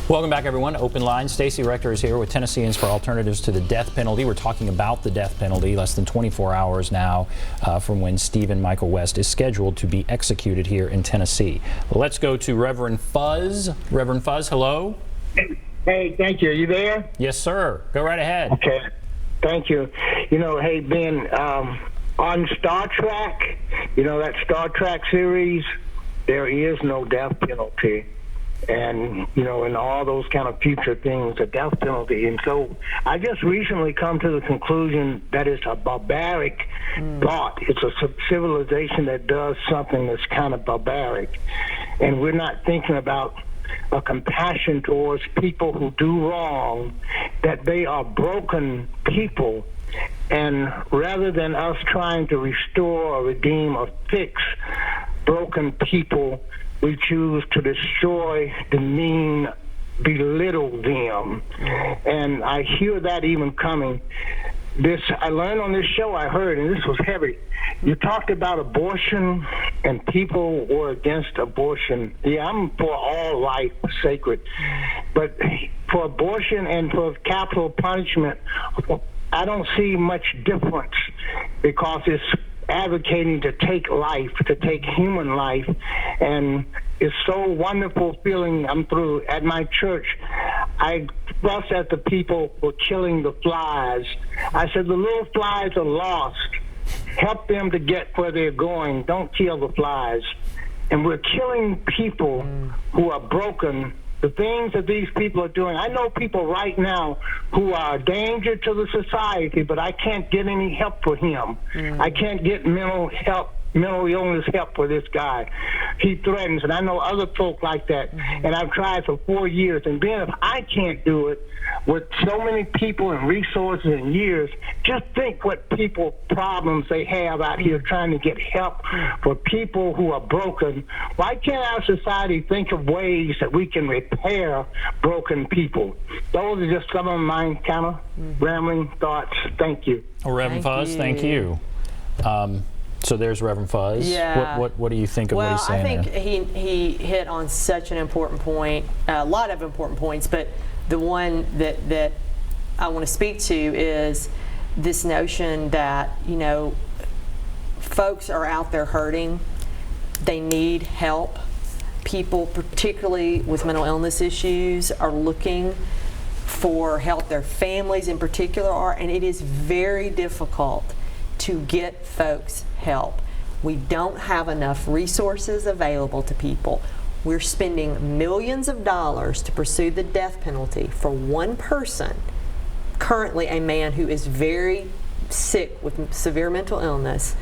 Welcome back, everyone. Open Line. Stacy Rector is here with Tennesseans for Alternatives to the Death Penalty. We're talking about the death penalty, less than 24 hours now from when Stephen Michael West is scheduled to be executed here in Tennessee. Let's go to Reverend Fuzz. Reverend Fuzz, hello. Hey, thank you. Are you there? Yes, sir. Go right ahead. Okay. Thank you. You know, hey, Ben, on Star Trek, you know, that Star Trek series, there is no death penalty. And, you know, and all those kind of future things, a death penalty. And so I just recently come to the conclusion that it's a barbaric thought. It's a civilization that does something that's kind of barbaric. And we're not thinking about a compassion towards people who do wrong, that they are broken people. And rather than us trying to restore or redeem or fix broken people, we choose to destroy, demean, belittle them. And I hear that even coming. I learned on this show, I heard, and this was heavy, you talked about abortion and people were against abortion. Yeah, I'm for all life sacred. But for abortion and for capital punishment, I don't see much difference, because it's advocating to take life, to take human life. And it's so wonderful feeling. I'm through at my church. I fuss at the people for killing the flies. I said, the little flies are lost. Help them to get where they're going. Don't kill the flies. And we're killing people who are broken. The things that these people are doing. I know people right now who are a danger to the society, but I can't get any help for him. I can't get mental illness help for this guy. He threatens, and I know other folk like that. And I've tried for 4 years. And then if I can't do it with so many people and resources and years, just think what problems they have out here trying to get help for people who are broken. Why can't our society think of ways that we can repair broken people? Those are just some of my kind of rambling thoughts. Thank you. Well, Reverend Fuzz, thank you. So there's Reverend Fuzz. Yeah. What do you think of what he's saying? Well, I think he hit on such an important point, a lot of important points, but the one that I want to speak to is this notion that, you know, folks are out there hurting. They need help. People, particularly with mental illness issues, are looking for help. Their families in particular are, and it is very difficult to get folks help. We don't have enough resources available to people. We're spending millions of dollars to pursue the death penalty for one person, currently a man who is very sick with severe mental illness,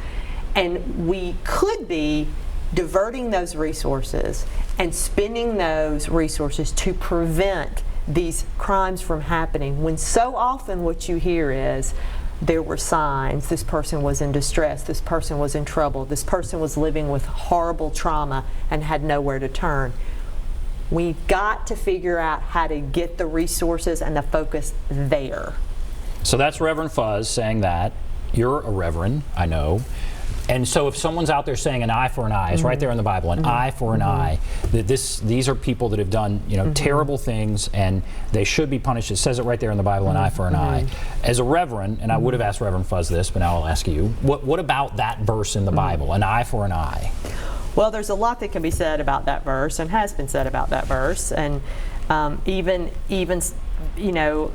and we could be diverting those resources and spending those resources to prevent these crimes from happening, when so often what you hear is, there were signs, this person was in distress, this person was in trouble, this person was living with horrible trauma and had nowhere to turn. We've got to figure out how to get the resources and the focus there. So that's Reverend Fuzz saying that. You're a reverend, I know. And so if someone's out there saying an eye for an eye, it's right there in the Bible, an eye for an eye, that these are people that have done, you know, terrible things, and they should be punished. It says it right there in the Bible, an eye for an eye. As a reverend, and I would have asked Reverend Fuzz this, but now I'll ask you, what about that verse in the Bible, an eye for an eye? Well, there's a lot that can be said about that verse, and has been said about that verse, and even you know,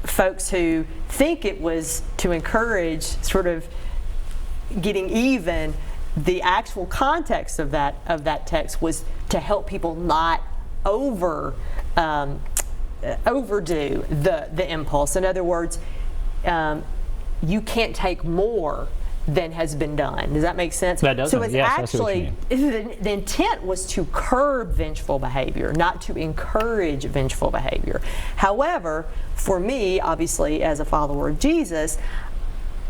folks who think it was to encourage sort of getting even, the actual context of that text was to help people not overdo the impulse. In other words, you can't take more than has been done. Does that make sense? That does. So it's yes, actually, the intent was to curb vengeful behavior, not to encourage vengeful behavior. However, for me, obviously, as a follower of Jesus,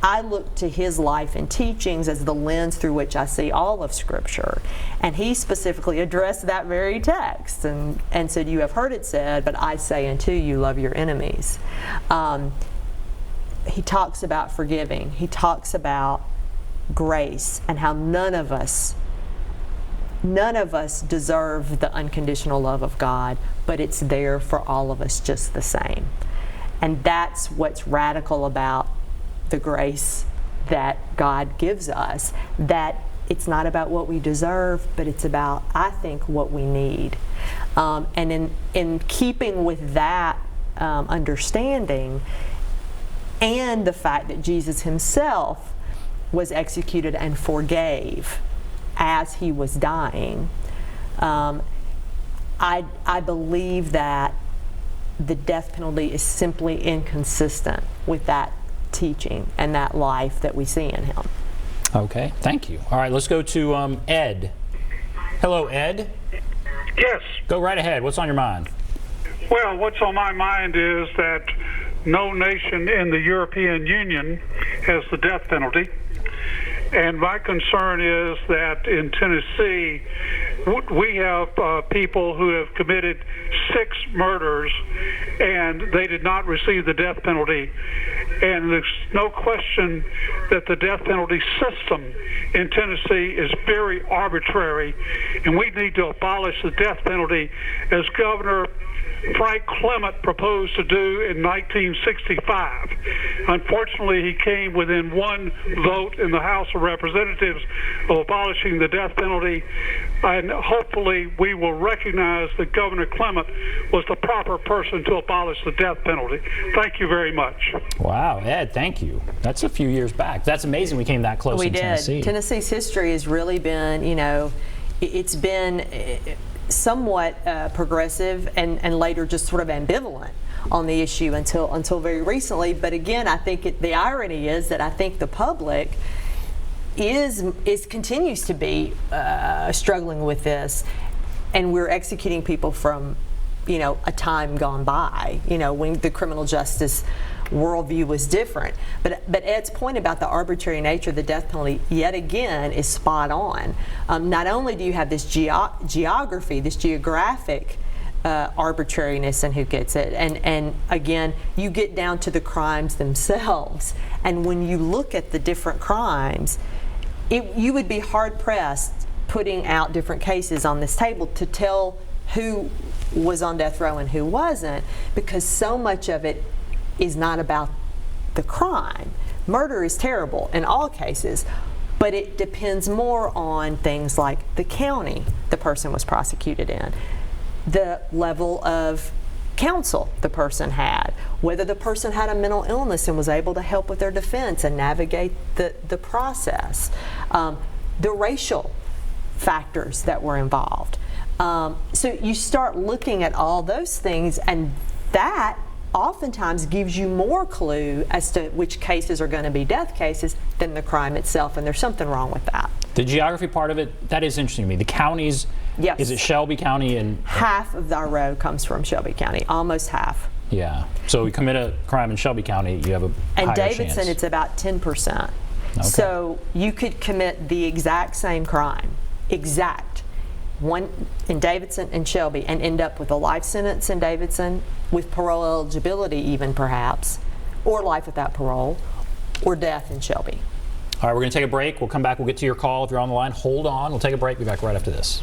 I look to his life and teachings as the lens through which I see all of Scripture. And he specifically addressed that very text and said, you have heard it said, but I say unto you, love your enemies. He talks about forgiving. He talks about grace and how none of us none of us deserve the unconditional love of God, but it's there for all of us just the same. And that's what's radical about the grace that God gives us, that it's not about what we deserve, but it's about, I think, what we need. And in keeping with that understanding, and the fact that Jesus himself was executed and forgave as he was dying, I believe that the death penalty is simply inconsistent with that teaching and that life that we see in him. Okay, thank you. All right, let's go to Ed. Hello, Ed. Yes. Go right ahead. What's on your mind? Well, what's on my mind is that no nation in the European Union has the death penalty. And my concern is that in Tennessee, we have people who have committed 6 murders, and they did not receive the death penalty. And there's no question that the death penalty system in Tennessee is very arbitrary, and we need to abolish the death penalty as Governor Frank Clement proposed to do in 1965. Unfortunately, he came within 1 vote in the House of Representatives of abolishing the death penalty, and hopefully we will recognize that Governor Clement was the proper person to abolish the death penalty. Thank you very much. Wow, Ed, thank you. That's a few years back. That's amazing we came that close in Tennessee. We did. Tennessee's history has really been, it's been somewhat progressive and later just sort of ambivalent on the issue until very recently. But again, I think the irony is that I think the public continues to be struggling with this, and we're executing people from a time gone by, when the criminal justice worldview was different. But Ed's point about the arbitrary nature of the death penalty, yet again, is spot on. Not only do you have this geography, this geographic arbitrariness in who gets it, and again, you get down to the crimes themselves. And when you look at the different crimes, you would be hard-pressed putting out different cases on this table to tell who was on death row and who wasn't, because so much of it is not about the crime. Murder is terrible in all cases, but it depends more on things like the county the person was prosecuted in, the level of counsel the person had, whether the person had a mental illness and was able to help with their defense and navigate the process, the racial factors that were involved. So you start looking at all those things, and that oftentimes gives you more clue as to which cases are going to be death cases than the crime itself, and there's something wrong with that. The geography part of it, that is interesting to me. The counties, yes. Is it Shelby County? And half of our row comes from Shelby County, almost half. Yeah, so you commit a crime in Shelby County, you have a and higher Davidson, chance. it's about 10%. Okay. So you could commit the exact same crime, one in Davidson and Shelby, and end up with a life sentence in Davidson with parole eligibility even perhaps, or life without parole, or death in Shelby. All right, we're going to take a break. We'll come back. We'll get to your call if you're on the line. Hold on. We'll take a break. Be back right after this.